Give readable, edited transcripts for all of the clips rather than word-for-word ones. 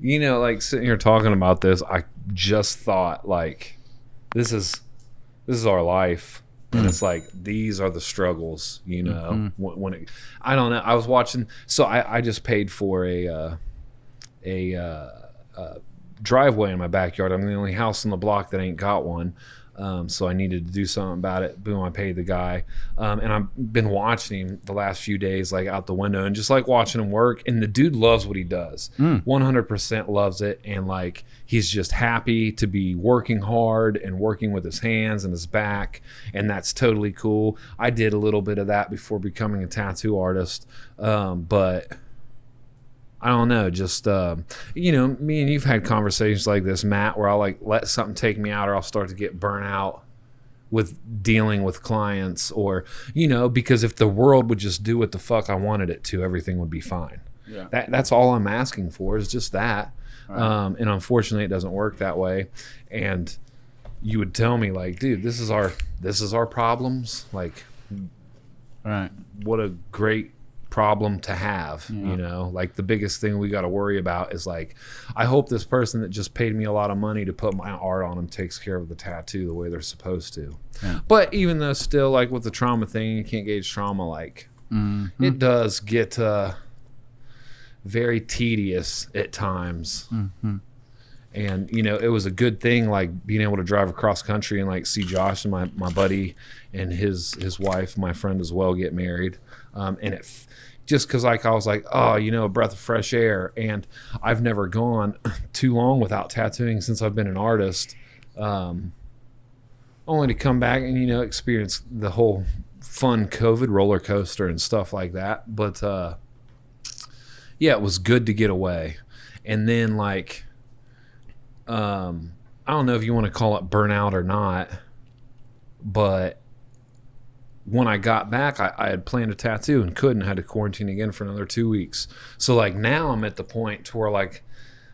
like sitting here talking about this, I just thought like, this is our life. And it's like, these are the struggles, when I don't know. I was watching, so I just paid for a driveway in my backyard. I'm the only house on the block that ain't got one. So I needed to do something about it. Boom, I paid the guy. And I've been watching him the last few days, like out the window, and just like watching him work. And the dude loves what he does. 100% loves it. And like, he's just happy to be working hard and working with his hands and his back. And that's totally cool. I did a little bit of that before becoming a tattoo artist. But I don't know, just, me and you've had conversations like this, Matt, where I'll like let something take me out, or I'll start to get burnt out with dealing with clients, or, because if the world would just do what the fuck I wanted it to, everything would be fine. Yeah. That's all I'm asking for, is just that. Right. And unfortunately it doesn't work that way. And you would tell me like, dude, this is our problems. Like, right. What a great problem to have. Like the biggest thing we got to worry about is like, I hope this person that just paid me a lot of money to put my art on them takes care of the tattoo the way they're supposed to. But even though still, like with the trauma thing, you can't gauge trauma, like it does get very tedious at times. And it was a good thing, like being able to drive across country and like see Josh and my buddy and his wife, my friend as well, get married. And it just because like I was like, oh, a breath of fresh air. And I've never gone too long without tattooing since I've been an artist, only to come back and experience the whole fun COVID roller coaster and stuff like that. But yeah, it was good to get away. And then like, I don't know if you want to call it burnout or not, but when I got back, I had planned a tattoo and couldn't, had to quarantine again for another 2 weeks. So like now I'm at the point to where like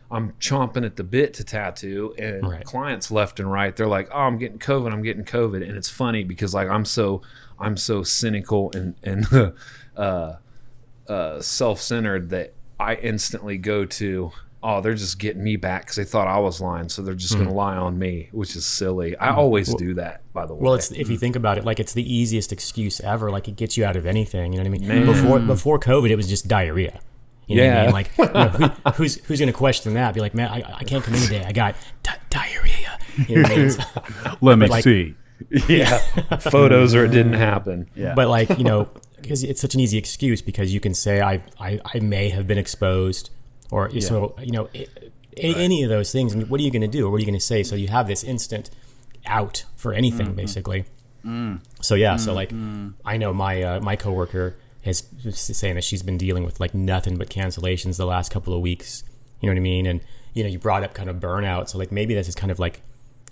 I'm chomping at the bit to tattoo, and clients left and right, they're like, oh, I'm getting COVID. And it's funny because like I'm so cynical and self-centered that I instantly go to, oh, they're just getting me back because they thought I was lying, so they're just going to lie on me, which is silly. I always do that, by the way. Well, if you think about it, like it's the easiest excuse ever. Like it gets you out of anything. You know what I mean? Before COVID, it was just diarrhea. You know what I mean? Like, who's going to question that? Be like, man, I can't come in today. I got diarrhea. You know what I mean? Let me see. Yeah, photos or it didn't happen. Yeah. But like, because it's such an easy excuse, because you can say I may have been exposed. Or so any of those things. And what are you going to do? Or what are you going to say? So you have this instant out for anything, basically. So so like I know my coworker is saying that she's been dealing with like nothing but cancellations the last couple of weeks. You know what I mean? And you brought up kind of burnout. So like maybe this is kind of like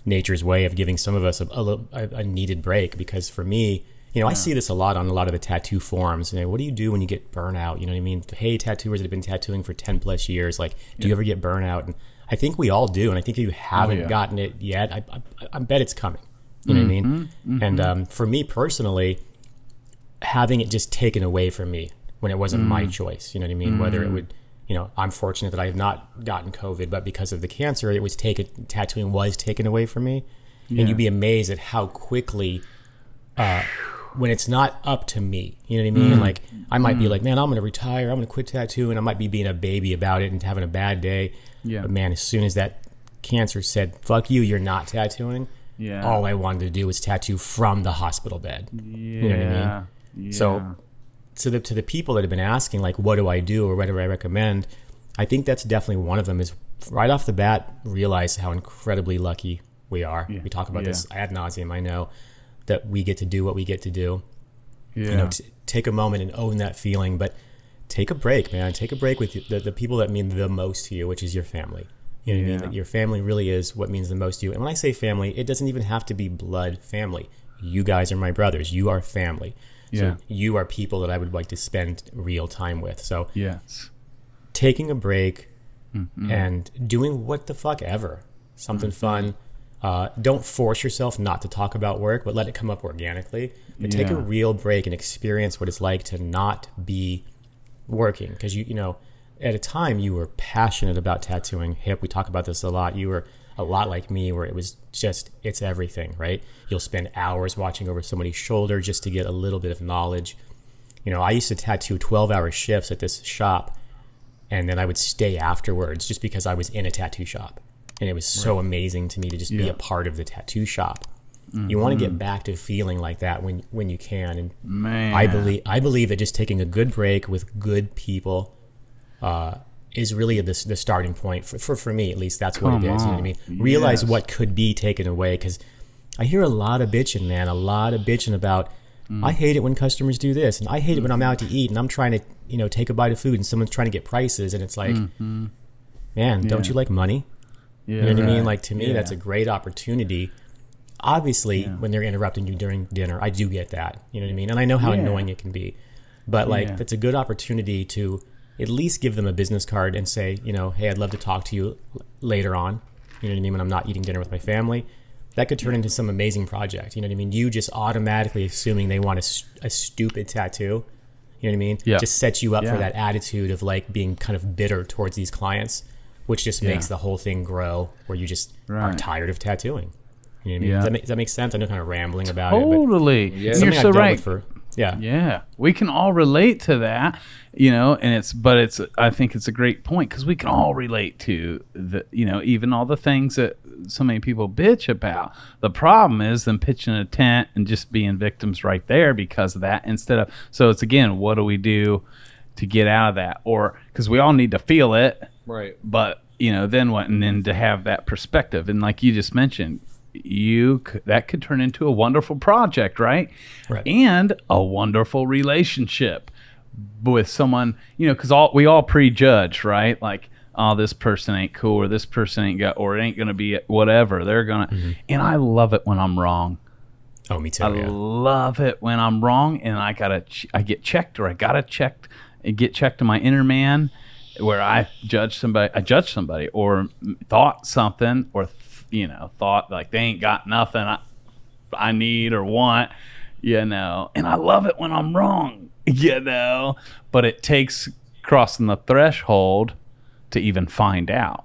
nature's way of giving some of us a needed break. Because for me, I see this a lot on a lot of the tattoo forums. What do you do when you get burnout? You know what I mean? Hey, tattooers that have been tattooing for 10 plus years, like, do you ever get burnout? And I think we all do. And I think if you haven't gotten it yet, I bet it's coming. You know what I mean? And for me personally, having it just taken away from me when it wasn't my choice, you know what I mean? Whether it would, I'm fortunate that I have not gotten COVID, but because of the cancer, tattooing was taken away from me. And you'd be amazed at how quickly, when it's not up to me, you know what I mean? Like I might be like, man, I'm going to retire. I'm going to quit tattooing. I might be being a baby about it and having a bad day. Yeah. But man, as soon as that cancer said, fuck you, you're not tattooing. Yeah. All I wanted to do was tattoo from the hospital bed. Yeah. You know what I mean? Yeah. So to the people that have been asking, like, what do I do or what do I recommend? I think that's definitely one of them, is right off the bat, realize how incredibly lucky we are. Yeah. We talk about this ad nauseum, I know. That we get to do what we get to do. Take a moment and own that feeling, but take a break, man. Take a break with the people that mean the most to you, which is your family. You know what I mean? That your family really is what means the most to you. And when I say family, it doesn't even have to be blood family. You guys are my brothers. You are family. So you are people that I would like to spend real time with. So taking a break and doing what the fuck ever. Something fun. Don't force yourself not to talk about work, but let it come up organically. But take a real break and experience what it's like to not be working. Because at a time you were passionate about tattooing. Hip, we talk about this a lot. You were a lot like me, where it was just, it's everything, right? You'll spend hours watching over somebody's shoulder just to get a little bit of knowledge. You know, I used to tattoo 12-hour shifts at this shop, and then I would stay afterwards just because I was in a tattoo shop. And it was so amazing to me to just be a part of the tattoo shop. You want to get back to feeling like that when you can. And Man. I believe that just taking a good break with good people is really the starting point for me, at least. That's what it is. You know what I mean? Realize what could be taken away, because I hear a lot of bitching, man. A lot of bitching about, I hate it when customers do this, and I hate it when I'm out to eat and I'm trying to, you know, take a bite of food and someone's trying to get prices, and it's like, man, don't you like money? You know what I mean? Like, to me, that's a great opportunity. Obviously, when they're interrupting you during dinner, I do get that. You know what I mean? And I know how annoying it can be. But, like, that's a good opportunity to at least give them a business card and say, you know, hey, I'd love to talk to you later on. You know what I mean? When I'm not eating dinner with my family. That could turn into some amazing project. You know what I mean? You just automatically assuming they want a stupid tattoo. You know what I mean? Yeah. Just sets you up for that attitude of, like, being kind of bitter towards these clients, which just makes the whole thing grow, where you just are tired of tattooing. You know what I mean? Does that make sense? I know, kind of rambling about it. Totally. You're so right. Yeah. We can all relate to that, you know, and I think it's a great point, because we can all relate to the, you know, even all the things that so many people bitch about. The problem is them pitching a tent and just being victims right there because of that, so it's, again, what do we do to get out of that? Or, because we all need to feel it. Right. But, you know, then what? And then to have that perspective. And like you just mentioned, that could turn into a wonderful project, right? And a wonderful relationship with someone, you know, because we all prejudge, right? Like, oh, this person ain't cool, or this person ain't got, or it ain't gonna be whatever they're gonna. And I love it when I'm wrong. Oh, me too. I love it when I'm wrong, and I get checked, or I gotta get checked to my inner man, where I judge somebody, or thought something, or you know, thought like they ain't got nothing I need or want, you know. And I love it when I'm wrong, you know. But it takes crossing the threshold to even find out.